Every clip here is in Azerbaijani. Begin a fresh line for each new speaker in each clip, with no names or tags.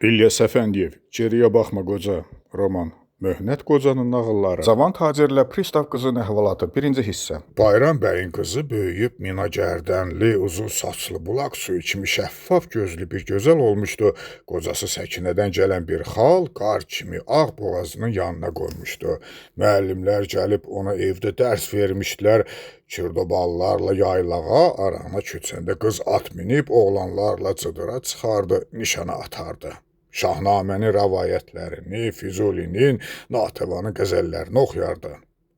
İlyas Əfəndiyev, Geriyə baxma qoca, roman. Möhnət qocanın nağılları. Cavan tacirlə pristav qızın əhvalatı, 1-ci hissə. Bayram bəyin qızı böyüyüb mina gərdənli, uzun saçlı, bulaq suyu kimi şəffaf gözlü bir gözəl olmuşdu. Qocası Səkinədən gələn bir xal, qar kimi ağ boğazının yanına qoymuşdu. Müəllimlər gəlib ona evdə dərs vermişdilər. Kürdoballarla yaylağa arana köçəndə qız at minib, oğlanlarla cıdıra çıxardı, nişana atardı. Şahnamənin rəvayətlərini, Füzulinin, Natəvanın qəzəllərini oxuyardı.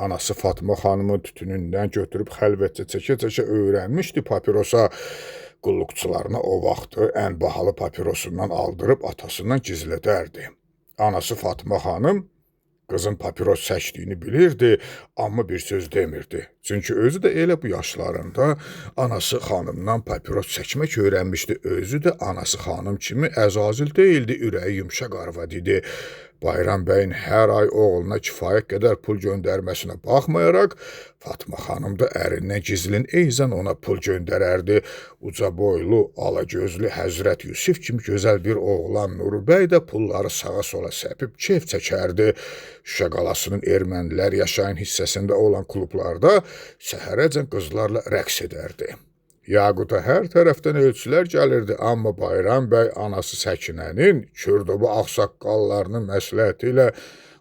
Anası Fatma xanımın tütünündən götürüb xəlvətcə çəkə-çəkə öyrənmişdi papirosa. Qulluqçularına o vaxtı ən bahalı papirosundan aldırıb atasından gizlədərdi. Anası Fatma xanım qızın papiros çəkdiyini bilirdi, amma bir söz demirdi. Çünki özü də elə bu yaşlarında anası xanımdan papiros çəkmək öyrənmişdi. Özü də anası xanım kimi əzazil deyildi, ürəyi yumşaq arvad idi. Bayram bəyin hər ay oğluna kifayət qədər pul göndərməsinə baxmayaraq, Fatma xanım da ərindən gizlin eyzən ona pul göndərərdi. Uca boylu, alagözlü Həzrət Yusif kimi gözəl bir oğlan Nuru bəy də pulları sağa sola səpib keyf çəkərdi. Şuşa qalasının ermənilər yaşayan hissəsində olan klublarda səhərəcən qızlarla rəqs edərdi. Yaquta hər tərəfdən elçilər gəlirdi, amma Bayram bəy anası Səkinənin, Kürdobu ağsaqqallarının məsləhəti ilə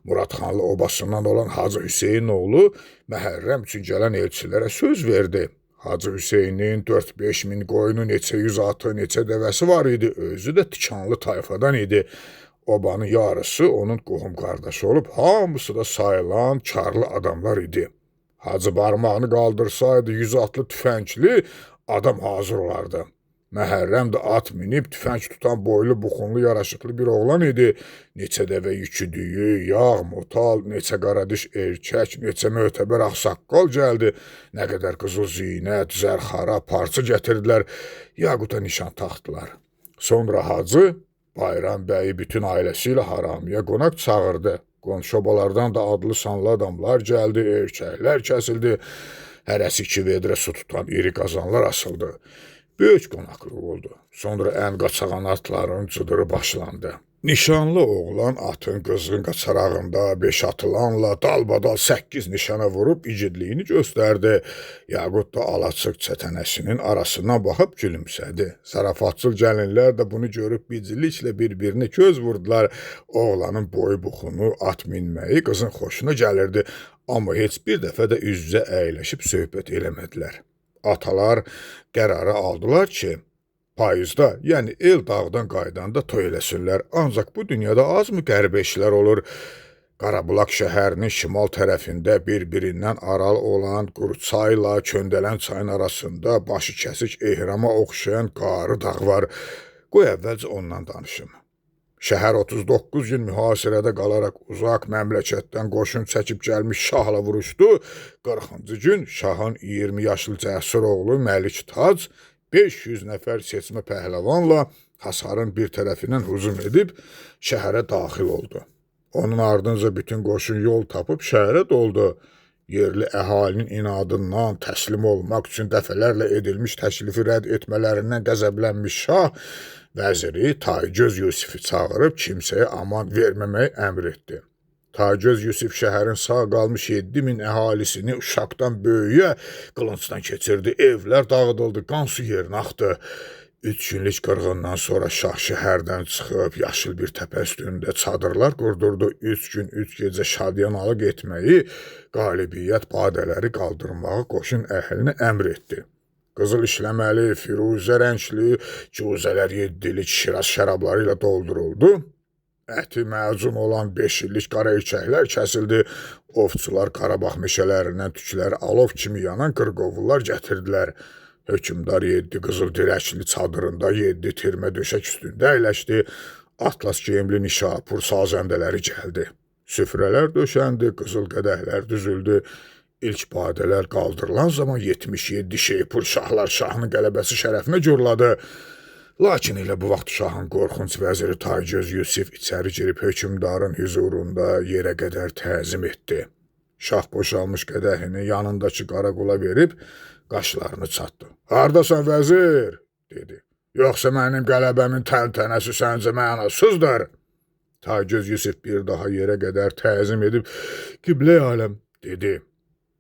Muradxanlı obasından olan Hacı Hüseyin oğlu Məhərrəm üçün gələn elçilərə söz verdi. Hacı Hüseynin 4-5 min qoyunu, neçə yüz atı, neçə dəvəsi var idi, özü də tikanlı tayfadan idi. Obanın yarısı onun qohum qardaşı olub, hamısı da sayılan karlı adamlar idi. Hacı barmağını qaldırsaydı 100 atlı tüfəngli adam hazır olardı. Məhərrəm də at minib tüfəng tutan boylu, buxunlu, yaraşıqlı bir oğlan idi. Neçə dəvə yüküdüyü, yağ, motal, neçə qaradiş erkək, neçə mötəbər ağsaqqal gəldi. Nə qədər qızıl zinət, zərxara, parça gətirdilər, Yaquta nişan taxdılar. Sonra Hacı Bayram bəyi bütün ailəsi ilə haramiyə qonaq çağırdı. Qonşu obalardan da adlı sanlı adamlar gəldi, erkəklər kəsildi. Hərəsi 2 vedrə su tutan iri qazanlar asıldı. Böyük qonaqlıq oldu. Sonra ən qaçağan atların cıdırı başlandı. Nişanlı oğlan atın qızğın qaçarağında 5 atılanla dalbadal 8 nişana vurub igidliyini göstərdi. Yaqut da alaçıq çətənəsinin arasından baxıb gülümsədi. Zarafatçıl gəlinlər də bunu görüb biciliklə bir-birinə göz vurdular. Oğlanın boyu buxunu, at minməyi qızın xoşuna gəlirdi. Amma heç bir dəfə də üz-üzə əyləşib söhbət eləmədilər. Atalar qərarı aldılar ki, payızda, yəni el dağdan qaydanda toy eləsinlər. Ancaq bu dünyada azmı qəribə işlər olur? Qarabulaq şəhərinin şimal tərəfində bir-birindən aralı olan Quruçayla Köndələn çayın arasında başı kəsik ehrama oxşayan qarı dağ var. Qoy əvvəlcə ondan danışım. Şəhər 39 gün mühasirədə qalaraq uzaq məmləkətdən qoşun çəkib gəlmiş şahla vuruşdu. 40-cı gün şahın 20 yaşlı cəsur oğlu Məlik Tac 500 nəfər seçmə pəhləvanla hasarın bir tərəfindən hücum edib şəhərə daxil oldu. Onun ardınca bütün qoşun yol tapıb şəhərə doldu. Yerli əhalinin inadından təslim olmaq üçün dəfələrlə edilmiş təklifi rədd etmələrindən qəzəblənmiş şah vəziri Taygöz Yusifi çağırıb kimsəyə aman verməməyi əmr etdi. Taygöz Yusif şəhərin sağ qalmış 7 min əhalisini uşaqdan böyüyə qılıncdan keçirdi. Evlər dağıdıldı, qan su yerinə axdı. 3 günlük qırğından sonra şah şəhərdən çıxıb yaşıl bir təpə üstündə çadırlar qurdurdu. 3 gün 3 gecə şadyanalıq etməyi, qalibiyyət badələri qaldırmağı qoşun əhlinə əmr etdi. Qızıl işləməli, firuzə rəngli, cüzələr 7-lik şiraz şərabları ilə dolduruldu. Əti məzun olan 5 illik qara erkəklər kəsildi. Ovçular Qarabağ meşələrindən tükləri alov kimi yanan qırqovullar gətirdilər. Hökümdar 7 qızıl dirəkli çadırında 7 tirmə döşək üstündə əyləşdi. Atlas geyimli nişapur sazəndələri gəldi. Süfrələr döşəndi, qızıl qədəhlər düzüldü. İlk badələr qaldırılan zaman 77 şeypur şahlar şahın qələbəsi şərəfinə gürladı. Lakin elə bu vaxt şahın qorxunc vəziri Taygöz Yusif içəri girib hökümdarın hüzurunda yerə qədər təzim etdi. Şah boşalmış qədəhini yanındakı qaraqula verib qaşlarını çatdı. "Hardasan vəzir?" dedi. Yoxsa mənim qələbəmin təntənəsi səncə mənasızdır? Tacir Yusif bir daha yerə qədər təzim edib, Qiblə aləm, dedi.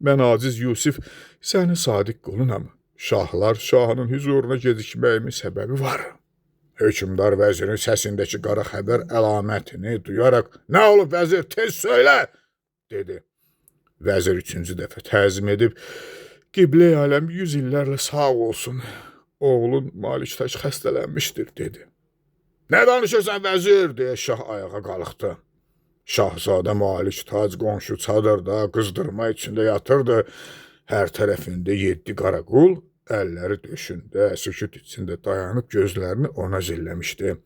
Mən aciz Yusif, sənin sadiq qulunam. Şahlar şahının huzuruna gecikməyimin səbəbi var. Hökümdar vəzirin səsindəki qara xəbər əlamətini duyaraq, nə olub vəzir, tez söylə, dedi. Vəzir 3-cü dəfə təzim edib, Qiblə aləm 100 illərlə sağ olsun. Oğlun Maliktaş xəstələnmişdir, dedi. Nə danışırsan vəzir, deyə şah ayağa qalxdı. Şahzadə Maliktaş qonşu çadırda qızdırma içində yatırdı. Hər tərəfində 7 qara qul, əlləri döşündə, sükut içində dayanıb gözlərini ona zilləmişdi.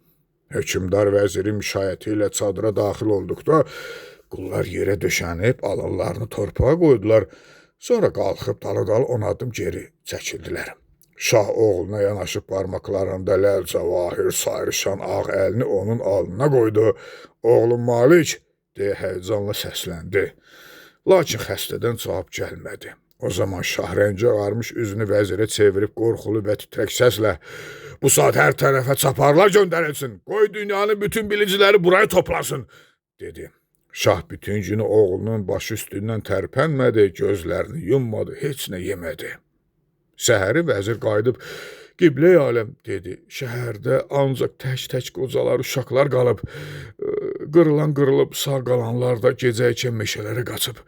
Hökümdar vəzirin müşayiəti ilə çadıra daxil olduqda, qullar yerə döşənib alınlarını torpağa qoydular. Sonra qalxıb dalı-dalı 10 adım geri çəkildilər. Şah oğluna yanaşıb barmaqlarında ləl-cəvahir sayrışan ağ əlini onun alnına qoydu. Oğlum Malik, deyə həyəcanla səsləndi. Lakin xəstədən cavab gəlmədi. O zaman şah rəngə ağarmış üzünü vəzirə çevirib qorxulu və titrək səslə, bu saat hər tərəfə çaparlar göndərilsin, qoy dünyanın bütün biliciləri buraya toplasın, dedi. Şah bütün günü oğlunun başı üstündən tərpənmədi, gözlərini yummadı, heç nə yemədi. Səhəri vəzir qayıdıb, Qiblə aləm, dedi. Şəhərdə ancaq tək-tək qocalar, uşaqlar qalıb. Qırılan qırılıb, sağ qalanlar da gecə ikən meşələrə qaçıb.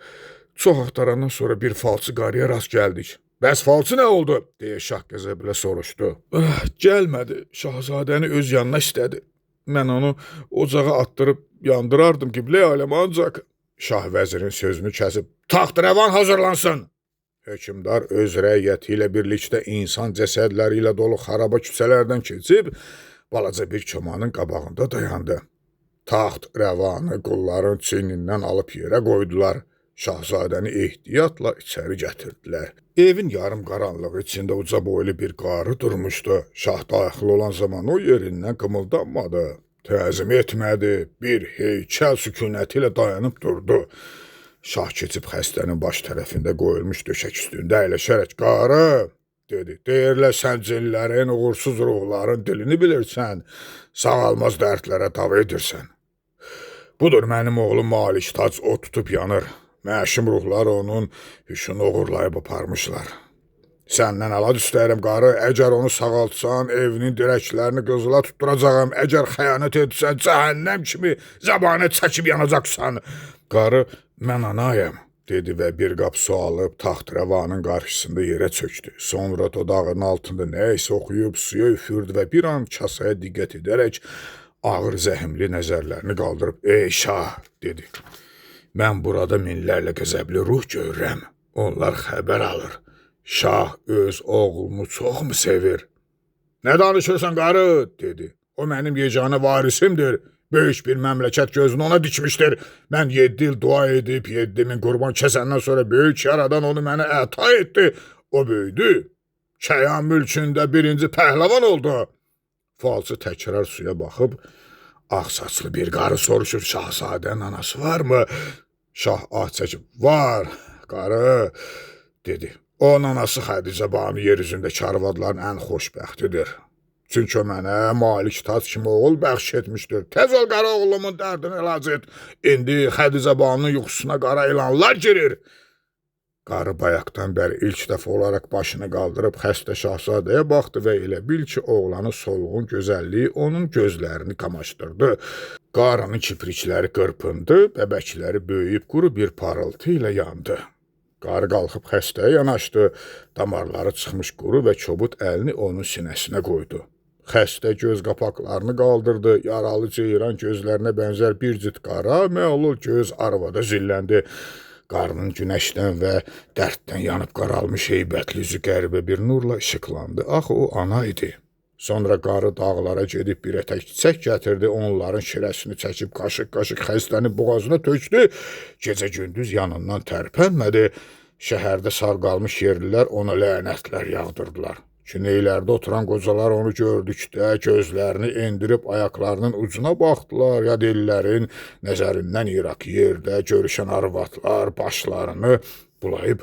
Çox axtarandan sonra bir falçı qarıya rast gəldik. Bəs falçı nə oldu? Deyə şah qəzəblə soruşdu. Gəlmədi, şahzadəni öz yanına istədi. Mən onu ocağa attırıb yandırardım, Qiblə aləm, ancaq... Şah vəzirin sözünü kəsib, taxt-rəvan hazırlansın. Hökümdar öz rəiyyəti ilə birlikdə insan cəsədləri ilə dolu xaraba küçələrdən keçib, balaca bir komanın qabağında dayandı. Taxt rəvanı qulların çiynindən alıb yerə qoydular. Şahzadəni ehtiyatla içəri gətirdilər. Evin yarım qaranlığı içində uca boylu bir qarı durmuşdu. Şah daxil olan zaman o yerindən qımıldanmadı. Təzim etmədi, bir heykəl sükunəti ilə dayanıb durdu. Şah keçib xəstənin baş tərəfində qoyulmuş döşək üstündə əyləşərək, qarı, dedi, deyirlər sən cinlərin, uğursuz ruhların dilini bilirsən, sağalmaz dərdlərə dav edirsən. Budur mənim oğlum Maliktaş, o tutub yanır. Məşum ruhlar onun hüşünü uğurlayıb aparmışlar. Səndən əlad istəyirəm, qarı, əgər onu sağaltsan, evinin dirəklərini qızıla tutturacağım, əgər xəyanət etsən, cəhənnəm kimi zəbanət çəkib yanacaqsan. Qarı, mən anayım, dedi və bir qap su alıb taxt-rəvanın qarşısında yerə çöktü. Sonra dodağının altında nə isə oxuyub suya üfürdü və bir an kasaya diqqət edərək ağır zəhimli nəzərlərini qaldırıb, ey şah, dedi. Mən burada minlərlə qəzəbli ruh görürəm, onlar xəbər alır. Şah öz oğlunu çox mu sevir? Nə danışırsan qarı, dedi. O mənim yeganə varisimdir. Böyük bir məmləkət gözünü ona dikmişdir. Mən 7 il dua edib 7000 qurban kəsəndən sonra böyük yaradan onu mənə əta etdi. O böyüdü. Kəyan mülkündə birinci pəhləvan oldu. Falçı təkrar suya baxıb, ağ saçlı bir qarı soruşur, şahzadənin anası varmı? Şah ah çəkib, var, qarı, dedi. Onun anası Xədicə Banu yer üzündəki arvadların ən xoşbəxtidir. Çünki o mənə Maliktaş kimi oğul bəxş etmişdir. Tez ol qara oğlumun dərdini əlac et. İndi Xədicə Banunun yuxusuna qara ilanlar girir. Qarı bayaqdan bəri ilk dəfə olaraq başını qaldırıb xəstə şahzadəyə baxdı və elə bil ki, oğlanın solğun gözəlliyi onun gözlərini qamaşdırdı. Qarının kiprikləri qırpındı, bəbəkləri böyüyüb quru bir parıltı ilə yandı. Qarı qalxıb xəstəyə yanaşdı, damarları çıxmış quru və kobud əlini onun sinəsinə qoydu. Xəstə göz qapaqlarını qaldırdı, yaralı ceyran gözlərinə bənzər bir cüt qara, məğlul göz arvada zilləndi. Qarının günəşdən və dərddən yanıb qaralmış heybətli üzü qəribə bir nurla işıqlandı. Axı o ana idi. Sonra qarı dağlara gedib bir ətək çiçək gətirdi, onların şirəsini çəkib qaşıq-qaşıq xəstənin boğazına tökdü. Gecə-gündüz yanından tərpənmədi. Şəhərdə sağ qalmış yerlilər ona lənətlər yağdırdılar. Güneylərdə oturan qocalar onu gördükdə gözlərini endirib ayaqlarının ucuna baxdılar, ya dillərin nəzərindən iraq yerdə görüşən arvadlar başlarını bulayıb,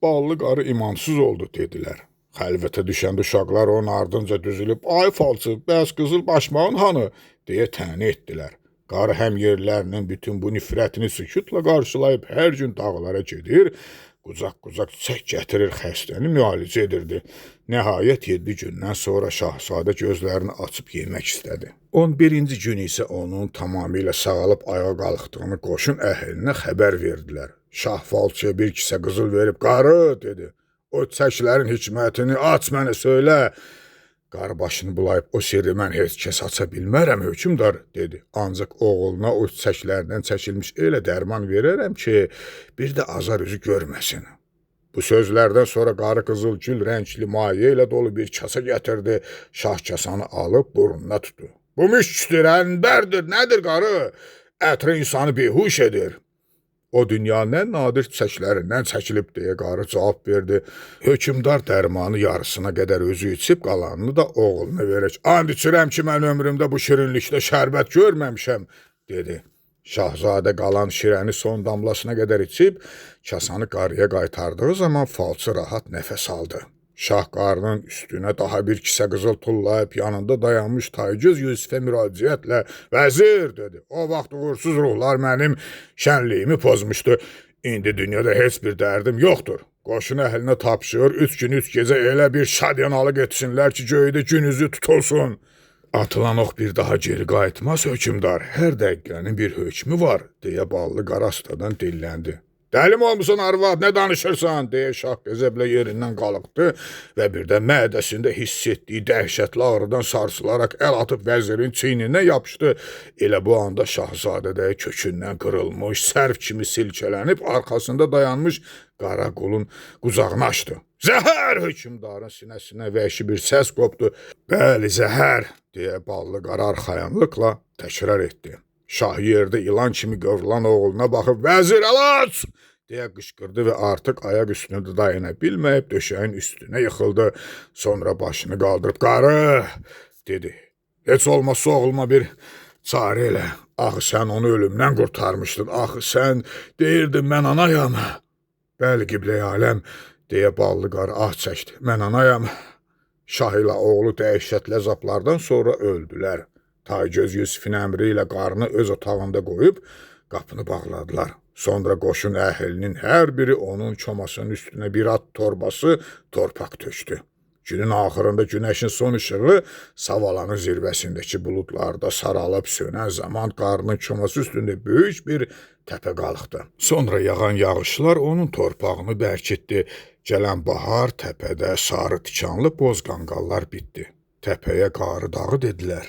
ballı qarı imansız oldu, dedilər. Xəlvətə düşəndə uşaqlar onun ardınca düzülüb, "Ay falçı, bəs qızıl başmağın hanı?" deyə təni etdilər. Qarı həm yerlərinin bütün bu nifrətini sükutla qarşılayıb hər gün dağlara gedir, qucaq-qucaq çiçək gətirir, xəstəni müalicə edirdi. Nəhayət 7 gündən sonra şahzadə gözlərini açıb yemək istədi. 11-ci gün isə onun tamamilə sağalıb ayağa qalxdığını qoşun əhlinə xəbər verdilər. Şah falçıya bir kisə qızıl verib, "Qarı," dedi, "o çiçəklərin hikmətini aç mənə söylə." Qarı başını bulayıb, "O sirri mən heç kəs aça bilmərəm, hökümdar," dedi. "Ancaq oğluna o çiçəklərdən çəkilmiş elə dərman verərəm ki, bir də azar üzü görməsin." Bu sözlərdən sonra qarı qızıl gül rəngli maye ilə dolu bir kasa gətirdi, şah kasanı alıb burnuna tutdu. "Bu müşkdür, ənbərdir, nədir qarı? Ətri insanı behuş edir." "O dünyanın ən nadir çiçəklərindən çəkilib," deyə qarı cavab verdi. "Hökümdar dərmanı yarısına qədər özü içib, qalanını da oğluna verək. And içirəm ki, mən ömrümdə bu şirinlikdə şərbət görməmişəm," dedi. Şahzadə qalan şirəni son damlasına qədər içib, kasanı qarıya qaytardığı zaman falçı rahat nəfəs aldı. Şah qarının üstünə daha bir kisə qızıl tullayıb yanında dayanmış taygöz Yusifə müraciətlə, "Vəzir," dedi, "o vaxt uğursuz ruhlar mənim şənliyimi pozmuşdu. İndi dünyada heç bir dərdim yoxdur. Qoşun əhlinə tapşır, 3 gün 3 gecə elə bir şadyanalıq etsinlər ki, göydə gün üzü tutulsun." "Atılan ox bir daha geri qayıtmaz, hökümdar. Hər dəqiqənin bir hökmü var," deyə ballı qara astadan dilləndi. "Dəlim olmusan arvad, nə danışırsan?" deyə şah qəzəblə yerindən qalxdı və birdən mədəsində hiss etdiyi dəhşətli ağrıdan sarsılaraq əl atıb vəzirin çiyninə yapışdı. Elə bu anda şahzadə də kökündən qırılmış, sərv kimi silkələnib arxasında dayanmış qara qulun qucağını açdı. "Zəhər!" hökümdarın sinəsinə vəhşi bir səs qopdu. "Bəli, zəhər!" deyə ballı qara arxayınlıqla təkrar etdi. Şah yerdə ilan kimi qıvrılan oğluna baxıb, "Vəzir əlac!" deyə qışqırdı və artıq ayaq üstündə dayana bilməyib döşəyin üstünə yıxıldı. Sonra başını qaldırıb, "Qarı," dedi, "heç olmazsa oğluma bir çarə elə. Axı sən onu ölümdən qurtarmışdın. Axı sən deyirdin mən anayam." "Bəli, qibləyi aləm," deyə ballı qarı ah çəkdi. "Mən anayam." Şah ilə oğlu dəhşətli əzablardan sonra öldülər. Taygöz Yusifin əmri ilə qarını öz otağında qoyub qapını bağladılar. Sonra qoşun əhlinin hər biri onun çomasının üstünə bir at torbası torpaq tökdü. Günün axırında günəşin son işığı Savalanın zirvəsindəki buludlarda saralıb sönən zaman qarının çoması üstündə böyük bir təpə qalxdı. Sonra yağan yağışlar onun torpağını bərkitdi. Gələn bahar təpədə sarı tikanlı boz qanqallar bitdi. Təpəyə Qarı dağı dedilər.